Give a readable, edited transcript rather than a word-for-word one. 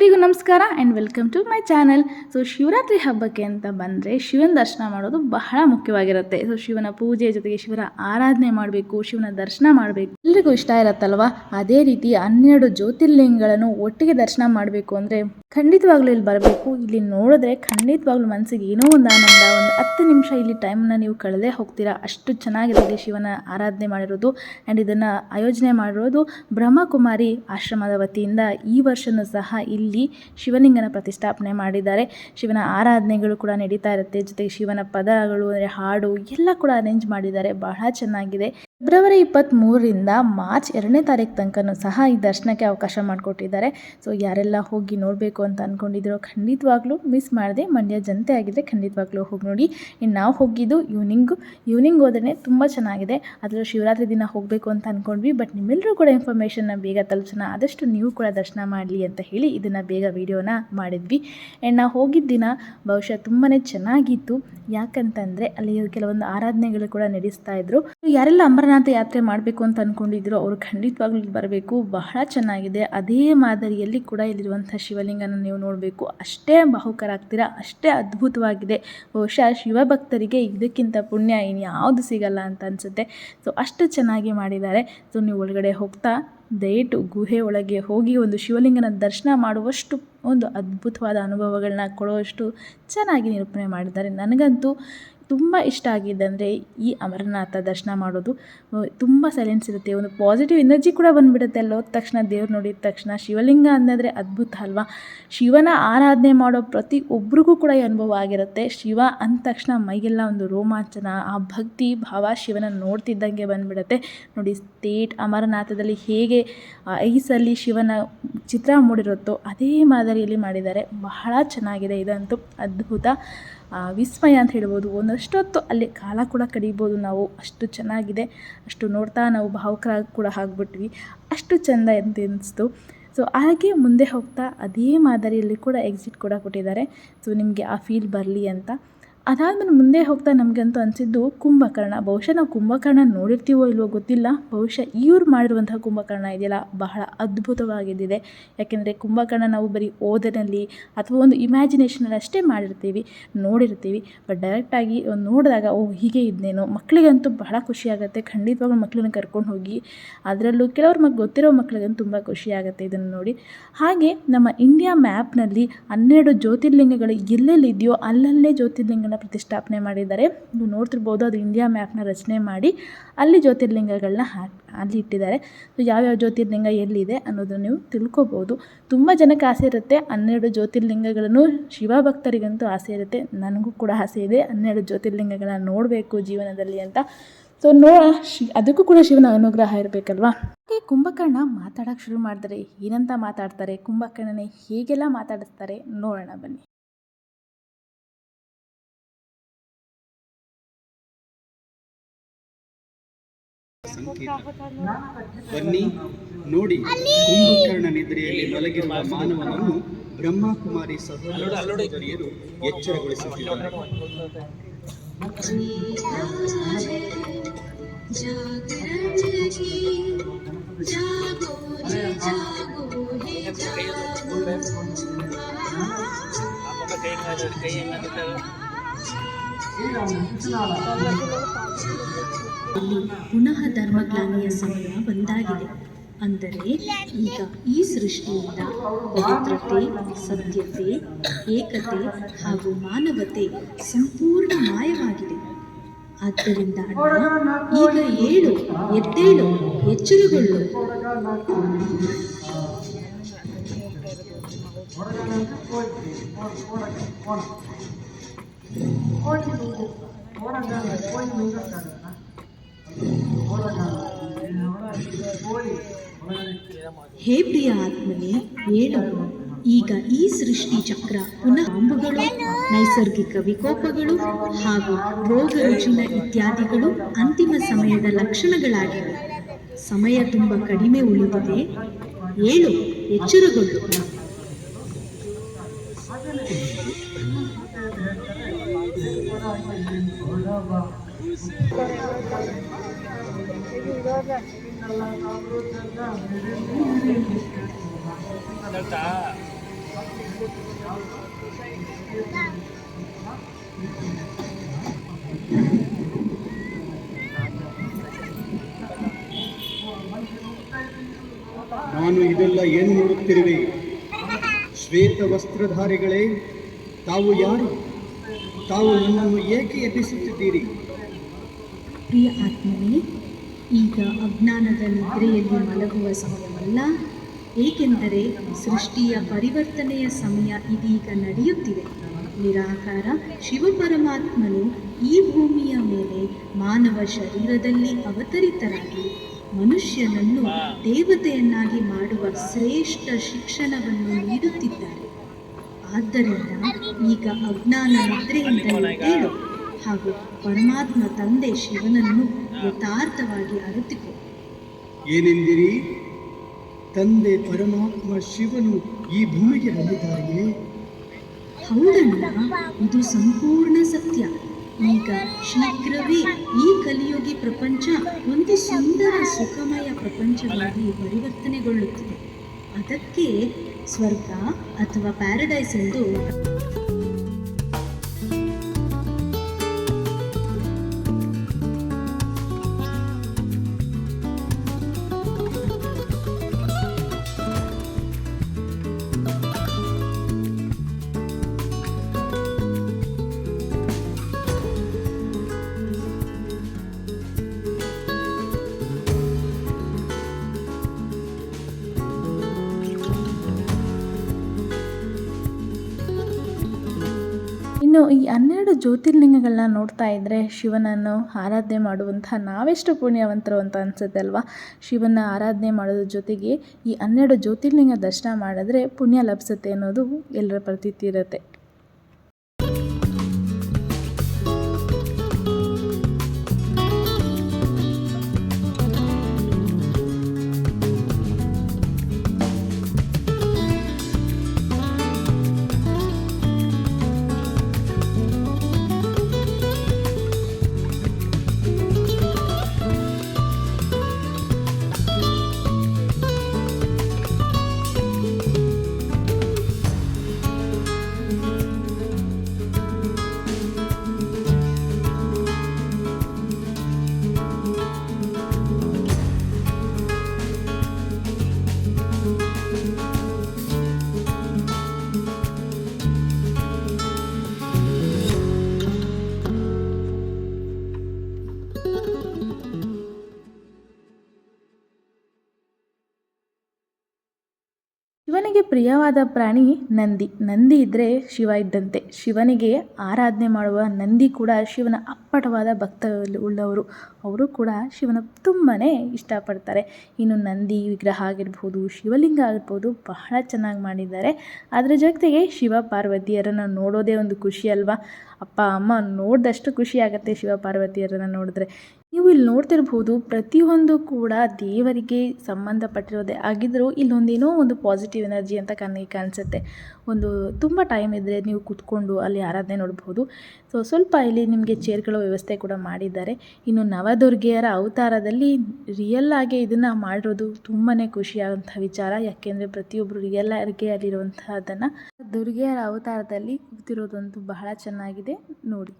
ಎಲ್ರಿಗೂ ನಮಸ್ಕಾರ and welcome to my channel. So Shivaratri ಹಬ್ಬಕ್ಕೆ ಅಂತ ಬಂದರೆ ಶಿವನ ದರ್ಶನ ಮಾಡೋದು ಬಹಳ ಮುಖ್ಯವಾಗಿರುತ್ತೆ. ಸೊ ಶಿವನ ಪೂಜೆ ಜೊತೆಗೆ ಶಿವನ ಆರಾಧನೆ ಮಾಡಬೇಕು, ಶಿವನ ದರ್ಶನ ಮಾಡಬೇಕು, ಎಲ್ರಿಗೂ ಇಷ್ಟ ಇರುತ್ತಲ್ವ. ಅದೇ ರೀತಿ 12 ಜ್ಯೋತಿರ್ಲಿಂಗಗಳನ್ನು ಒಟ್ಟಿಗೆ ದರ್ಶನ ಮಾಡಬೇಕು ಅಂದರೆ ಖಂಡಿತವಾಗ್ಲೂ ಇಲ್ಲಿ ಬರಬೇಕು. ಇಲ್ಲಿ ನೋಡಿದ್ರೆ ಖಂಡಿತವಾಗ್ಲೂ ಮನಸ್ಸಿಗೆ ಏನೋ ಒಂದು ಆನಂದ, ಒಂದು 10 ನಿಮಿಷ ಇಲ್ಲಿ ಟೈಮ್ನ ನೀವು ಕಳೆದೇ ಹೋಗ್ತೀರಾ. ಅಷ್ಟು ಚೆನ್ನಾಗಿದೆ ಶಿವನ ಆರಾಧನೆ ಮಾಡಿರೋದು. ಆ್ಯಂಡ್ ಇದನ್ನು ಆಯೋಜನೆ ಮಾಡಿರೋದು ಬ್ರಹ್ಮಕುಮಾರಿ ಆಶ್ರಮದ ವತಿಯಿಂದ ಈ ವರ್ಷವೂ ಸಹ ಇಲ್ಲಿ ಶಿವಲಿಂಗನ ಪ್ರತಿಷ್ಠಾಪನೆ ಮಾಡಿದ್ದಾರೆ. ಶಿವನ ಆರಾಧನೆಗಳು ಕೂಡ ನಡೀತಾ ಇರುತ್ತೆ. ಜೊತೆಗೆ ಶಿವನ ಪದಗಳು ಅಂದರೆ ಹಾಡು ಎಲ್ಲ ಕೂಡ ಅರೇಂಜ್ ಮಾಡಿದ್ದಾರೆ. ಬಹಳ ಚೆನ್ನಾಗಿದೆ. ಫೆಬ್ರವರಿ 23ರಿಂದ ಮಾರ್ಚ್ 2ನೇ ತಾರೀಕು ತನಕನೂ ಸಹ ಈ ದರ್ಶನಕ್ಕೆ ಅವಕಾಶ ಮಾಡಿಕೊಟ್ಟಿದ್ದಾರೆ. ಸೊ ಯಾರೆಲ್ಲ ಹೋಗಿ ನೋಡಬೇಕು ಅಂತ ಅಂದ್ಕೊಂಡಿದ್ದೀರೋ ಖಂಡಿತವಾಗ್ಲೂ ಮಿಸ್ ಮಾಡದೆ, ಮಂಡ್ಯ ಜನತೆ ಆಗಿದ್ದರೆ ಖಂಡಿತವಾಗ್ಲೂ ಹೋಗಿ ನೋಡಿ. ಇನ್ನು ನಾವು ಹೋಗಿದ್ದು ಈವ್ನಿಂಗ್ ಹೋದ್ರೆ ತುಂಬ ಚೆನ್ನಾಗಿದೆ. ಅದರಲ್ಲೂ ಶಿವರಾತ್ರಿ ದಿನ ಹೋಗಬೇಕು ಅಂತ ಅಂದ್ಕೊಂಡ್ವಿ. ಬಟ್ ನಿಮ್ಮೆಲ್ಲರೂ ಕೂಡ ಇನ್ಫಾರ್ಮೇಷನ್ನ ಬೇಗ ತಲುಪಿಸೋಣ, ಆದಷ್ಟು ನೀವು ಕೂಡ ದರ್ಶನ ಮಾಡಲಿ ಅಂತ ಹೇಳಿ ಇದನ್ನು ಬೇಗ ವಿಡಿಯೋನ ಮಾಡಿದ್ವಿ. ಆ್ಯಂಡ್ ನಾವು ಹೋಗಿದ್ದ ದಿನ ಬಹುಶಃ ತುಂಬಾ ಚೆನ್ನಾಗಿತ್ತು. ಯಾಕಂತಂದರೆ ಅಲ್ಲಿ ಕೆಲವೊಂದು ಆರಾಧನೆಗಳು ಕೂಡ ನಡೆಸ್ತಾ ಇದ್ರು. ಯಾರೆಲ್ಲ ಅಮರನಾಥ ಯಾತ್ರೆ ಮಾಡಬೇಕು ಅಂತ ಅಂದ್ಕೊಂಡಿದ್ರು ಅವರು ಖಂಡಿತವಾಗ್ಲೂ ಇಲ್ಲಿ ಬರಬೇಕು. ಬಹಳ ಚೆನ್ನಾಗಿದೆ. ಅದೇ ಮಾದರಿಯಲ್ಲಿ ಕೂಡ ಇಲ್ಲಿರುವಂಥ ಶಿವಲಿಂಗನ ನೀವು ನೋಡಬೇಕು. ಅಷ್ಟೇ ಭಾವುಕರಾಗ್ತೀರಾ, ಅಷ್ಟೇ ಅದ್ಭುತವಾಗಿದೆ. ಬಹುಶಃ ಶಿವಭಕ್ತರಿಗೆ ಇದಕ್ಕಿಂತ ಪುಣ್ಯ ಇನ್ಯಾವುದು ಸಿಗಲ್ಲ ಅಂತ ಅನಿಸುತ್ತೆ. ಸೊ ಅಷ್ಟು ಚೆನ್ನಾಗಿ ಮಾಡಿದ್ದಾರೆ. ಸೊ ನೀವು ಒಳಗಡೆ ಹೋಗ್ತಾ ದಯವಿಟ್ಟು ಗುಹೆ ಒಳಗೆ ಹೋಗಿ ಒಂದು ಶಿವಲಿಂಗನ ದರ್ಶನ ಮಾಡುವಷ್ಟು ಒಂದು ಅದ್ಭುತವಾದ ಅನುಭವಗಳನ್ನ ಕೊಡುವಷ್ಟು ಚೆನ್ನಾಗಿ ನಿರೂಪಣೆ ಮಾಡಿದ್ದಾರೆ. ನನಗಂತೂ ತುಂಬ ಇಷ್ಟ ಆಗಿದ್ದಂದರೆ ಈ ಅಮರನಾಥ ದರ್ಶನ ಮಾಡೋದು. ತುಂಬ ಸೈಲೆನ್ಸ್ ಇರುತ್ತೆ, ಒಂದು ಪಾಸಿಟಿವ್ ಎನರ್ಜಿ ಕೂಡ ಬಂದುಬಿಡುತ್ತೆ. ಅಲ್ಲಿ ಹೋದ ತಕ್ಷಣ, ದೇವ್ರು ನೋಡಿದ ತಕ್ಷಣ. ಶಿವಲಿಂಗ ಅನ್ನೋದ್ರೆ ಅದ್ಭುತ ಅಲ್ವಾ. ಶಿವನ ಆರಾಧನೆ ಮಾಡೋ ಪ್ರತಿ ಒಬ್ರಿಗೂ ಕೂಡ ಈ ಅನುಭವ ಆಗಿರುತ್ತೆ. ಶಿವ ಅಂದ ತಕ್ಷಣ ಮೈಗೆಲ್ಲ ಒಂದು ರೋಮಾಂಚನ, ಆ ಭಕ್ತಿ ಭಾವ ಶಿವನ ನೋಡ್ತಿದ್ದಂಗೆ ಬಂದುಬಿಡುತ್ತೆ. ನೋಡಿ, ಸ್ಟೇಟ್ ಅಮರನಾಥದಲ್ಲಿ ಹೇಗೆ ಐಸಲ್ಲಿ ಶಿವನ ಚಿತ್ರ ಮೂಡಿರುತ್ತೋ ಅದೇ ಮಾದರಿಯಲ್ಲಿ ಮಾಡಿದ್ದಾರೆ. ಬಹಳ ಚೆನ್ನಾಗಿದೆ. ಇದಂತೂ ಅದ್ಭುತ, ವಿಸ್ಮಯ ಅಂತ ಹೇಳ್ಬೋದು. ಒಂದಷ್ಟೊತ್ತು ಅಲ್ಲಿ ಕಾಲ ಕೂಡ ಕಡಿಬೋದು ನಾವು, ಅಷ್ಟು ಚೆನ್ನಾಗಿದೆ. ಅಷ್ಟು ನೋಡ್ತಾ ನಾವು ಭಾವುಕರಾಗಿ ಕೂಡ ಆಗಿಬಿಟ್ವಿ. ಅಷ್ಟು ಚೆಂದ ಅಂತ ಅನಿಸ್ತು. ಸೊ ಹಾಗೆ ಮುಂದೆ ಹೋಗ್ತಾ ಅದೇ ಮಾದರಿಯಲ್ಲಿ ಕೂಡ ಎಕ್ಸಿಟ್ ಕೂಡ ಕೊಟ್ಟಿದ್ದಾರೆ. ಸೊ ನಿಮಗೆ ಆ ಫೀಲ್ ಬರಲಿ ಅಂತ. ಅದಾದಮೇಲೆ ಮುಂದೆ ಹೋಗ್ತಾ ನಮಗಂತೂ ಅನಿಸಿದ್ದು ಕುಂಭಕರ್ಣ. ಬಹುಶಃ ನಾವು ಕುಂಭಕರ್ಣ ನೋಡಿರ್ತೀವೋ ಇಲ್ವೋ ಗೊತ್ತಿಲ್ಲ. ಬಹುಶಃ ಇವ್ರು ಮಾಡಿರುವಂತಹ ಕುಂಭಕರ್ಣ ಇದೆಯಲ್ಲ ಬಹಳ ಅದ್ಭುತವಾಗಿದ್ದಿದೆ. ಯಾಕೆಂದರೆ ಕುಂಭಕರ್ಣ ನಾವು ಬರೀ ಓದನಲ್ಲಿ ಅಥವಾ ಒಂದು ಇಮ್ಯಾಜಿನೇಷನಲ್ಲಿ ಅಷ್ಟೇ ನೋಡಿರ್ತೀವಿ. ಬಟ್ ಡೈರೆಕ್ಟಾಗಿ ನೋಡಿದಾಗ ಹೀಗೆ ಇದ್ನೇನೋ. ಮಕ್ಕಳಿಗಂತೂ ಬಹಳ ಖುಷಿಯಾಗುತ್ತೆ. ಖಂಡಿತವಾಗ್ಲೂ ಮಕ್ಕಳನ್ನ ಕರ್ಕೊಂಡು ಹೋಗಿ. ಅದರಲ್ಲೂ ಕೆಲವ್ರು ಗೊತ್ತಿರೋ ಮಕ್ಕಳಿಗಂತೂ ತುಂಬ ಖುಷಿಯಾಗುತ್ತೆ ಇದನ್ನು ನೋಡಿ. ಹಾಗೆ ನಮ್ಮ ಇಂಡಿಯಾ ಮ್ಯಾಪ್ನಲ್ಲಿ 12 ಜ್ಯೋತಿರ್ಲಿಂಗಗಳು ಎಲ್ಲೆಲ್ಲಿದೆಯೋ ಅಲ್ಲಲ್ಲೇ ಜ್ಯೋತಿರ್ಲಿಂಗ ಪ್ರತಿಷ್ಠಾಪನೆ ಮಾಡಿದ್ದಾರೆ. ನೀವು ನೋಡ್ತಿರ್ಬೋದು, ಅದು ಇಂಡಿಯಾ ಮ್ಯಾಪ್ನ ರಚನೆ ಮಾಡಿ ಅಲ್ಲಿ ಜ್ಯೋತಿರ್ಲಿಂಗಗಳನ್ನ ಅಲ್ಲಿ ಇಟ್ಟಿದ್ದಾರೆ. ಸೊ ಯಾವ್ಯಾವ ಜ್ಯೋತಿರ್ಲಿಂಗ ಎಲ್ಲಿದೆ ಅನ್ನೋದನ್ನು ನೀವು ತಿಳ್ಕೊಬೋದು. ತುಂಬ ಜನಕ್ಕೆ ಆಸೆ ಇರುತ್ತೆ 12 ಜ್ಯೋತಿರ್ಲಿಂಗಗಳನ್ನು. ಶಿವಭಕ್ತರಿಗಂತೂ ಆಸೆ ಇರುತ್ತೆ. ನನಗೂ ಕೂಡ ಆಸೆ ಇದೆ 12 ಜ್ಯೋತಿರ್ಲಿಂಗಗಳನ್ನ ನೋಡಬೇಕು ಜೀವನದಲ್ಲಿ ಅಂತ. ಸೊ ಅದಕ್ಕೂ ಕೂಡ ಶಿವನ ಅನುಗ್ರಹ ಇರಬೇಕಲ್ವಾ. ಕುಂಭಕರ್ಣ ಮಾತಾಡೋಕ್ಕೆ ಶುರು ಮಾಡಿದ್ರೆ ಏನಂತ ಮಾತಾಡ್ತಾರೆ, ಕುಂಭಕರ್ಣನೇ ಹೇಗೆಲ್ಲ ಮಾತಾಡಿಸ್ತಾರೆ ನೋಡೋಣ ಬನ್ನಿ. ಬನ್ನಿ ನೋಡಿ, ಕುಂಭಕರ್ಣ ನಿದ್ರೆಯಲ್ಲಿ ಮಲಗಿರುವ ಮಾನವನನ್ನು ಬ್ರಹ್ಮಕುಮಾರಿ ಸಹೋದರಿಯರು ಎಚ್ಚರಗೊಳಿಸುತ್ತಿದ್ದಾರೆ. ಪುನಃ ಧರ್ಮಗ್ಲಾನಿಯ ಸಮಯ ಬಂದಾಗಿದೆ. ಅಂದರೆ ಈಗ ಈ ಸೃಷ್ಟಿಯಿಂದ ಪವಿತ್ರತೆ, ಸತ್ಯತೆ, ಏಕತೆ ಹಾಗೂ ಮಾನವತೆ ಸಂಪೂರ್ಣ ಮಾಯವಾಗಿದೆ. ಆದ್ದರಿಂದ ಅಣ್ಣ, ಈಗ ಏಳು, ಎದ್ದೇಳು, ಎಚ್ಚರಗೊಳ್ಳು. ಹೇ ಪ್ರಿಯ ಆತ್ಮನೇ, ಏಳು. ಈಗ ಈ ಸೃಷ್ಟಿ ಚಕ್ರ ಪುನಃ ಬಾಂಬುಗಳು, ನೈಸರ್ಗಿಕ ವಿಕೋಪಗಳು ಹಾಗೂ ರೋಗ ರುಜಿನ ಇತ್ಯಾದಿಗಳು ಅಂತಿಮ ಸಮಯದ ಲಕ್ಷಣಗಳಾಗಿವೆ. ಸಮಯ ತುಂಬ ಕಡಿಮೆ ಉಳಿದಿದೆ. ಏಳು, ಎಚ್ಚರಗೊಳ್ಳು. ನಾನು ಇದೆಲ್ಲ ಏನು ನೋಡುತ್ತಿರುವೆ? ಶ್ವೇತ ವಸ್ತ್ರಧಾರಿಗಳೇ, ತಾವು ಯಾರು? ತಾವು ನನ್ನನ್ನು ಏಕೆ ಎಬ್ಬಿಸುತ್ತಿದ್ದೀರಿ? ಪ್ರಿಯ ಆತ್ಮನೇ, ಈಗ ಅಜ್ಞಾನದ ನಿದ್ರೆಯಲ್ಲಿ ಮಲಗುವ ಸಮಯವಲ್ಲ, ಏಕೆಂದರೆ ಸೃಷ್ಟಿಯ ಪರಿವರ್ತನೆಯ ಸಮಯ ಇದೀಗ ನಡೆಯುತ್ತಿದೆ. ನಿರಾಕಾರ ಶಿವಪರಮಾತ್ಮನು ಈ ಭೂಮಿಯ ಮೇಲೆ ಮಾನವ ಶರೀರದಲ್ಲಿ ಅವತರಿತರಾಗಿ ಮನುಷ್ಯನನ್ನು ದೇವತೆಯನ್ನಾಗಿ ಮಾಡುವ ಶ್ರೇಷ್ಠ ಶಿಕ್ಷಣವನ್ನು ನೀಡುತ್ತಿದ್ದಾರೆ. ಆದ್ದರಿಂದ ಈಗ ಅಜ್ಞಾನ ನಿದ್ರೆಯಿಂದ ಏಳು ಹಾಗೂ ಪರಮಾತ್ಮ ತಂದೆ ಶಿವನನ್ನು ಯಥಾರ್ಥವಾಗಿ ಅರಿತುಕೋ. ಏನೆಂದಿರಿ? ತಂದೆ ಪರಮಾತ್ಮ ಶಿವನು ಈ ಭೂಮಿಗೆ ಬಂದಿದ್ದಾರೆಯೇ? ಹೌದಣ್ಣ, ಇದು ಸಂಪೂರ್ಣ ಸತ್ಯ. ಈಗ ಶೀಘ್ರವೇ ಈ ಕಲಿಯುಗಿ ಪ್ರಪಂಚ ಒಂದು ಸುಂದರ ಸುಖಮಯ ಪ್ರಪಂಚವಾಗಿ ಪರಿವರ್ತನೆಗೊಳ್ಳುತ್ತಿದೆ. ಅದಕ್ಕೆ ಸ್ವರ್ಗ ಅಥವಾ ಪ್ಯಾರಡೈಸ್ ಎಂದು ಇನ್ನು ಈ 12 ಜ್ಯೋತಿರ್ಲಿಂಗಗಳನ್ನ ನೋಡ್ತಾ ಇದ್ದರೆ ಶಿವನನ್ನು ಆರಾಧನೆ ಮಾಡುವಂತಹ ನಾವೆಷ್ಟು ಪುಣ್ಯವಂತರು ಅಂತ ಅನಿಸುತ್ತೆ ಅಲ್ವಾ. ಶಿವನ ಆರಾಧನೆ ಮಾಡೋದ್ರ ಜೊತೆಗೆ ಈ 12 ಜ್ಯೋತಿರ್ಲಿಂಗ ದರ್ಶನ ಮಾಡಿದ್ರೆ ಪುಣ್ಯ ಲಭಿಸುತ್ತೆ ಅನ್ನೋದು ಎಲ್ಲರ ಪ್ರತೀತಿ ಇರುತ್ತೆ. ಶಿವನಿಗೆ ಪ್ರಿಯವಾದ ಪ್ರಾಣಿ ನಂದಿ. ನಂದಿ ಇದ್ದರೆ ಶಿವ ಇದ್ದಂತೆ. ಶಿವನಿಗೆ ಆರಾಧನೆ ಮಾಡುವ ನಂದಿ ಕೂಡ ಶಿವನ ಅಪ್ಪಟವಾದ ಭಕ್ತ ಉಳ್ಳವರು. ಅವರು ಕೂಡ ಶಿವನ ತುಂಬಾ ಇಷ್ಟಪಡ್ತಾರೆ. ಇನ್ನು ನಂದಿ ವಿಗ್ರಹ ಆಗಿರ್ಬೋದು, ಶಿವಲಿಂಗ ಆಗಿರ್ಬೋದು, ಬಹಳ ಚೆನ್ನಾಗಿ ಮಾಡಿದ್ದಾರೆ. ಅದರ ಜೊತೆಗೆ ಶಿವ ಪಾರ್ವತಿಯರನ್ನು ನೋಡೋದೇ ಒಂದು ಖುಷಿ ಅಲ್ವಾ. ಅಪ್ಪ ಅಮ್ಮ ನೋಡಿದಷ್ಟು ಖುಷಿ ಆಗುತ್ತೆ ಶಿವ ಪಾರ್ವತಿಯರನ್ನು ನೋಡಿದ್ರೆ. ನೀವು ಇಲ್ಲಿ ನೋಡ್ತಿರ್ಬೋದು, ಪ್ರತಿಯೊಂದು ಕೂಡ ದೇವರಿಗೆ ಸಂಬಂಧಪಟ್ಟಿರೋದೇ ಆಗಿದ್ದರೂ ಇಲ್ಲೊಂದೇನೋ ಒಂದು ಪಾಸಿಟಿವ್ ಎನರ್ಜಿ ಅಂತ ಕಣ್ಣಿಗೆ ಕಾಣಿಸುತ್ತೆ. ಒಂದು ತುಂಬ ಟೈಮ್ ಇದ್ದರೆ ನೀವು ಕೂತ್ಕೊಂಡು ಅಲ್ಲಿ ಆರಾಧನೆ ನೋಡ್ಬೋದು. ಸ್ವಲ್ಪ ಇಲ್ಲಿ ನಿಮಗೆ ಚೇರ್ಗಳ ವ್ಯವಸ್ಥೆ ಕೂಡ ಮಾಡಿದ್ದಾರೆ. ಇನ್ನು ನವದುರ್ಗೆಯರ ಅವತಾರದಲ್ಲಿ ರಿಯಲ್ ಆಗಿ ಇದನ್ನು ಮಾಡಿರೋದು ತುಂಬಾ ಖುಷಿಯಾದಂಥ ವಿಚಾರ. ಯಾಕೆಂದರೆ ಪ್ರತಿಯೊಬ್ಬರು ರಿಯಲ್ ಆಗಿ ಅಲ್ಲಿರುವಂಥದ್ದನ್ನು ದುರ್ಗೆಯರ ಅವತಾರದಲ್ಲಿ ಕೂತಿರೋದಂತೂ ಬಹಳ ಚೆನ್ನಾಗಿದೆ ನೋಡಿ.